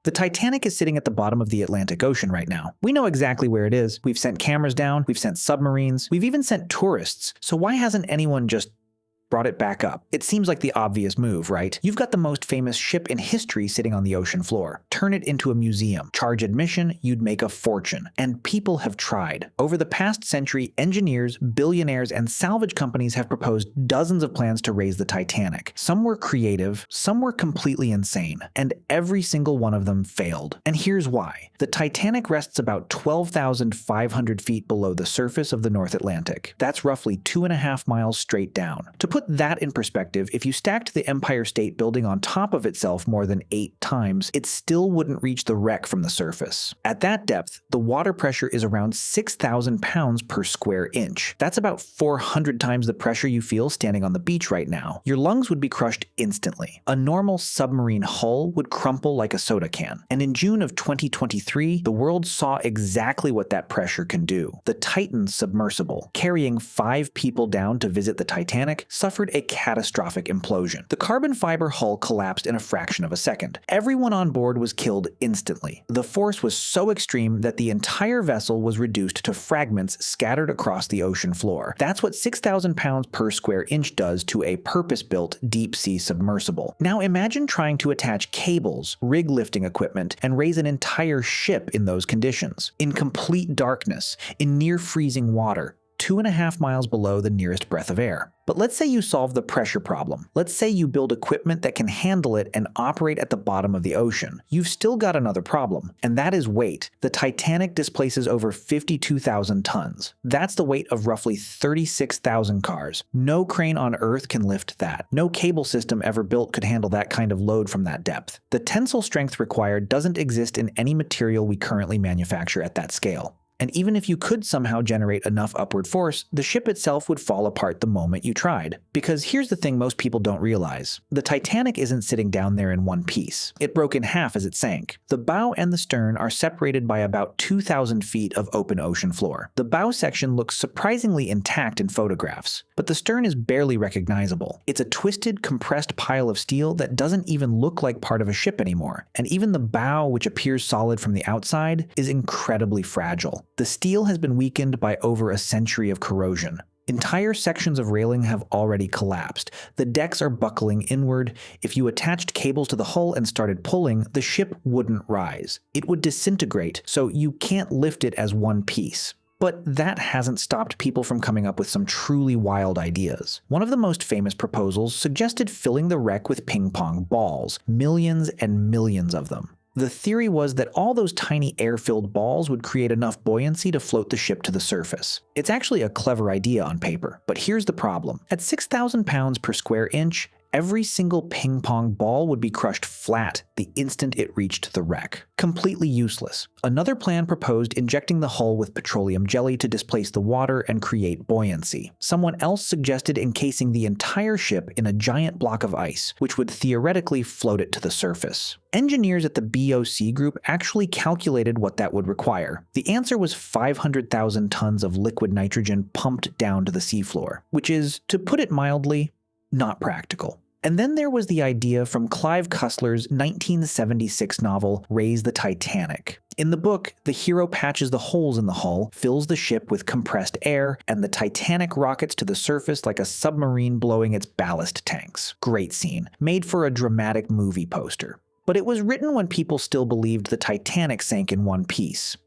The Titanic is sitting at the bottom of the Atlantic Ocean right now. We know exactly where it is. We've sent cameras down, we've sent submarines, we've even sent tourists. So why hasn't anyone just brought it back up? It seems like the obvious move, right? You've got the most famous ship in history sitting on the ocean floor. Turn it into a museum. Charge admission, you'd make a fortune. And people have tried. Over the past century, engineers, billionaires, and salvage companies have proposed dozens of plans to raise the Titanic. Some were creative, some were completely insane, and every single one of them failed. And here's why. The Titanic rests about 12,500 feet below the surface of the North Atlantic. That's roughly 2.5 miles straight down. To put that in perspective, if you stacked the Empire State Building on top of itself more than 8 times, it still wouldn't reach the wreck from the surface. At that depth, the water pressure is around 6,000 pounds per square inch. That's about 400 times the pressure you feel standing on the beach right now. Your lungs would be crushed instantly. A normal submarine hull would crumple like a soda can. And in June of 2023, the world saw exactly what that pressure can do. The Titan submersible, carrying 5 people down to visit the Titanic, suffered a catastrophic implosion. The carbon fiber hull collapsed in a fraction of a second. Everyone on board was killed instantly. The force was so extreme that the entire vessel was reduced to fragments scattered across the ocean floor. That's what 6,000 pounds per square inch does to a purpose-built deep-sea submersible. Now imagine trying to attach cables, rig lifting equipment, and raise an entire ship in those conditions. In complete darkness, in near-freezing water, 2.5 miles below the nearest breath of air. But let's say you solve the pressure problem. Let's say you build equipment that can handle it and operate at the bottom of the ocean. You've still got another problem, and that is weight. The Titanic displaces over 52,000 tons. That's the weight of roughly 36,000 cars. No crane on Earth can lift that. No cable system ever built could handle that kind of load from that depth. The tensile strength required doesn't exist in any material we currently manufacture at that scale. And even if you could somehow generate enough upward force, the ship itself would fall apart the moment you tried. Because here's the thing most people don't realize. The Titanic isn't sitting down there in one piece. It broke in half as it sank. The bow and the stern are separated by about 2,000 feet of open ocean floor. The bow section looks surprisingly intact in photographs, but the stern is barely recognizable. It's a twisted, compressed pile of steel that doesn't even look like part of a ship anymore. And even the bow, which appears solid from the outside, is incredibly fragile. The steel has been weakened by over a century of corrosion. Entire sections of railing have already collapsed. The decks are buckling inward. If you attached cables to the hull and started pulling, the ship wouldn't rise. It would disintegrate, so you can't lift it as one piece. But that hasn't stopped people from coming up with some truly wild ideas. One of the most famous proposals suggested filling the wreck with ping-pong balls, millions and millions of them. The theory was that all those tiny air-filled balls would create enough buoyancy to float the ship to the surface. It's actually a clever idea on paper, but here's the problem. At 6,000 pounds per square inch, every single ping-pong ball would be crushed flat the instant it reached the wreck. Completely useless. Another plan proposed injecting the hull with petroleum jelly to displace the water and create buoyancy. Someone else suggested encasing the entire ship in a giant block of ice, which would theoretically float it to the surface. Engineers at the BOC group actually calculated what that would require. The answer was 500,000 tons of liquid nitrogen pumped down to the seafloor, which is, to put it mildly, not practical. And then there was the idea from Clive Cussler's 1976 novel, Raise the Titanic. In the book, the hero patches the holes in the hull, fills the ship with compressed air, and the Titanic rockets to the surface like a submarine blowing its ballast tanks. Great scene, made for a dramatic movie poster. But it was written when people still believed the Titanic sank in one piece.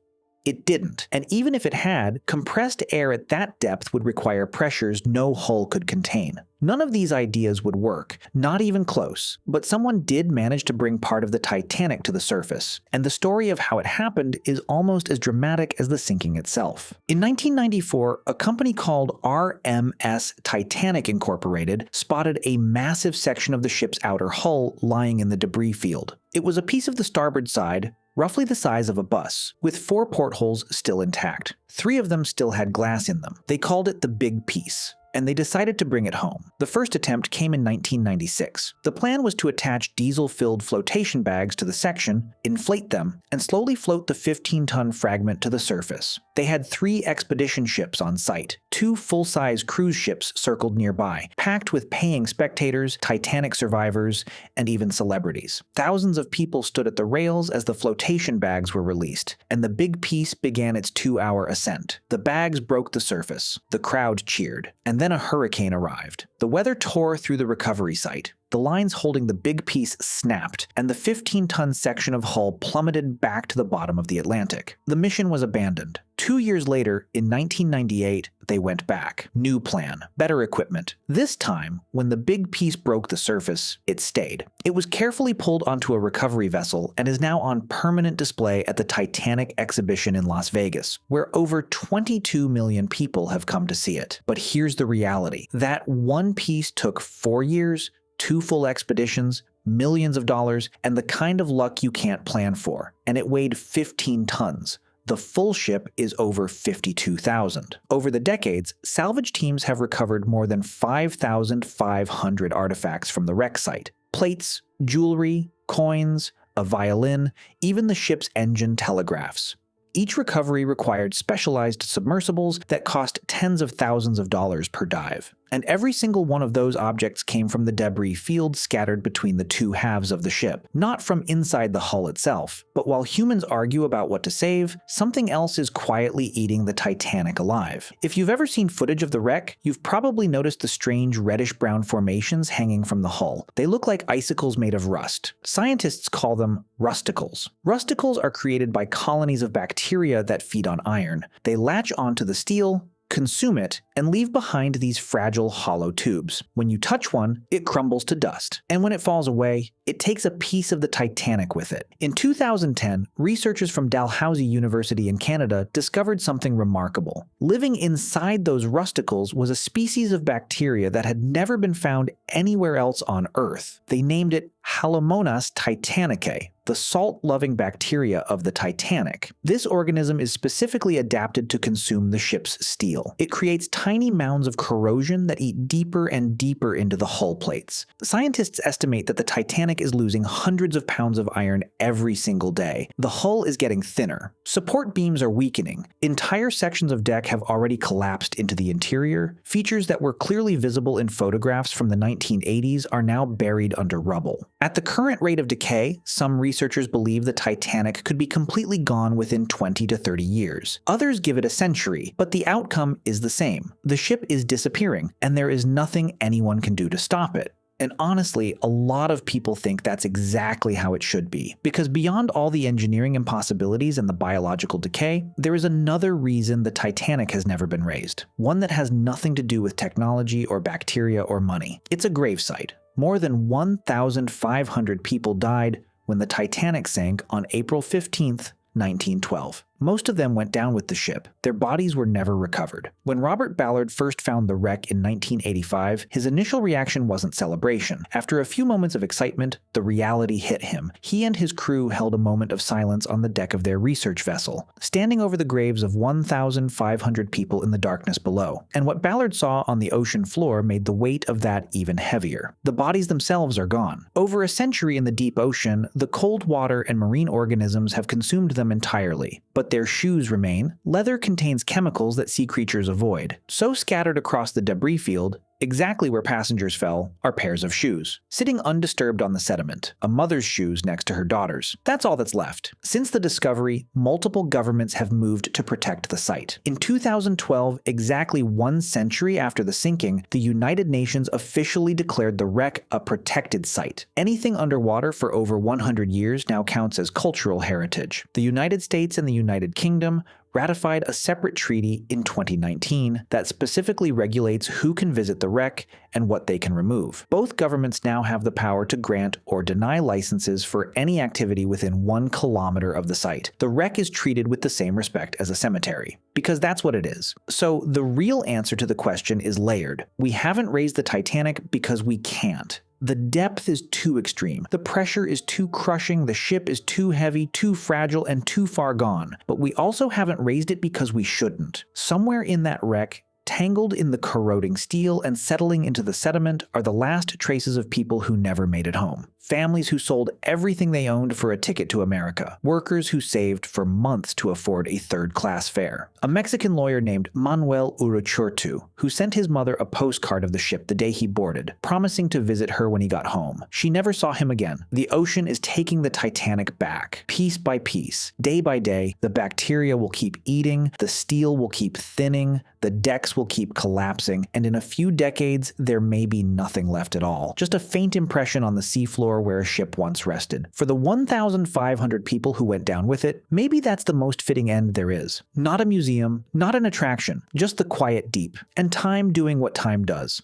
It didn't, and even if it had, compressed air at that depth would require pressures no hull could contain. None of these ideas would work, not even close, but someone did manage to bring part of the Titanic to the surface, and the story of how it happened is almost as dramatic as the sinking itself. In 1994, a company called RMS Titanic Incorporated spotted a massive section of the ship's outer hull lying in the debris field. It was a piece of the starboard side, roughly the size of a bus, with 4 portholes still intact. 3 of them still had glass in them. They called it the big piece. and they decided to bring it home. The first attempt came in 1996. The plan was to attach diesel-filled flotation bags to the section, inflate them, and slowly float the 15-ton fragment to the surface. They had 3 expedition ships on site. 2 full-size cruise ships circled nearby, packed with paying spectators, Titanic survivors, and even celebrities. Thousands of people stood at the rails as the flotation bags were released, and the big piece began its 2-hour ascent. The bags broke the surface. The crowd cheered, and then a hurricane arrived. The weather tore through the recovery site. The lines holding the big piece snapped, and the 15-ton section of hull plummeted back to the bottom of the Atlantic. The mission was abandoned. 2 years later, in 1998, they went back. New plan, better equipment. This time, when the big piece broke the surface, it stayed. It was carefully pulled onto a recovery vessel and is now on permanent display at the Titanic exhibition in Las Vegas, where over 22 million people have come to see it. But here's the reality. That one piece took 4 years, 2 full expeditions, millions of dollars, and the kind of luck you can't plan for. And it weighed 15 tons. The full ship is over 52,000. Over the decades, salvage teams have recovered more than 5,500 artifacts from the wreck site. Plates, jewelry, coins, a violin, even the ship's engine telegraphs. Each recovery required specialized submersibles that cost tens of thousands of dollars per dive. And every single one of those objects came from the debris field scattered between the 2 halves of the ship, not from inside the hull itself. But while humans argue about what to save, something else is quietly eating the Titanic alive. If you've ever seen footage of the wreck, you've probably noticed the strange reddish-brown formations hanging from the hull. They look like icicles made of rust. Scientists call them rusticles. Rusticles are created by colonies of bacteria that feed on iron. They latch onto the steel, consume it, and leave behind these fragile hollow tubes. When you touch one, it crumbles to dust. And when it falls away, it takes a piece of the Titanic with it. In 2010, researchers from Dalhousie University in Canada discovered something remarkable. Living inside those rusticles was a species of bacteria that had never been found anywhere else on Earth. They named it Halomonas titanicae, the salt-loving bacteria of the Titanic. This organism is specifically adapted to consume the ship's steel. It creates tiny mounds of corrosion that eat deeper and deeper into the hull plates. Scientists estimate that the Titanic is losing hundreds of pounds of iron every single day. The hull is getting thinner. Support beams are weakening. Entire sections of deck have already collapsed into the interior. Features that were clearly visible in photographs from the 1980s are now buried under rubble. At the current rate of decay, some researchers believe the Titanic could be completely gone within 20 to 30 years. Others give it a century, but the outcome is the same. The ship is disappearing, and there is nothing anyone can do to stop it. And honestly, a lot of people think that's exactly how it should be. Because beyond all the engineering impossibilities and the biological decay, there is another reason the Titanic has never been raised. One that has nothing to do with technology or bacteria or money. It's a gravesite. More than 1,500 people died when the Titanic sank on April 15th, 1912. Most of them went down with the ship. Their bodies were never recovered. When Robert Ballard first found the wreck in 1985, his initial reaction wasn't celebration. After a few moments of excitement, the reality hit him. He and his crew held a moment of silence on the deck of their research vessel, standing over the graves of 1,500 people in the darkness below. And what Ballard saw on the ocean floor made the weight of that even heavier. The bodies themselves are gone. Over a century in the deep ocean, the cold water and marine organisms have consumed them entirely. But their shoes remain. Leather contains chemicals that sea creatures avoid. So scattered across the debris field, exactly where passengers fell, are pairs of shoes, sitting undisturbed on the sediment, a mother's shoes next to her daughter's. That's all that's left. Since the discovery, multiple governments have moved to protect the site. In 2012, exactly 1 century after the sinking, the United Nations officially declared the wreck a protected site. Anything underwater for over 100 years now counts as cultural heritage. The United States and the United Kingdom ratified a separate treaty in 2019 that specifically regulates who can visit the wreck and what they can remove. Both governments now have the power to grant or deny licenses for any activity within 1 kilometer of the site. The wreck is treated with the same respect as a cemetery, because that's what it is. So the real answer to the question is layered. We haven't raised the Titanic because we can't. The depth is too extreme, the pressure is too crushing, the ship is too heavy, too fragile, and too far gone. But we also haven't raised it because we shouldn't. Somewhere in that wreck Tangled in the corroding steel and settling into the sediment are the last traces of people who never made it home. Families who sold everything they owned for a ticket to America. Workers who saved for months to afford a third-class fare. A Mexican lawyer named Manuel Uruchurtu, who sent his mother a postcard of the ship the day he boarded, promising to visit her when he got home. She never saw him again. The ocean is taking the Titanic back, piece by piece. Day by day, the bacteria will keep eating, the steel will keep thinning, the decks will keep collapsing, and in a few decades, there may be nothing left at all. Just a faint impression on the seafloor where a ship once rested. For the 1,500 people who went down with it, maybe that's the most fitting end there is. Not a museum, not an attraction, just the quiet deep, and time doing what time does.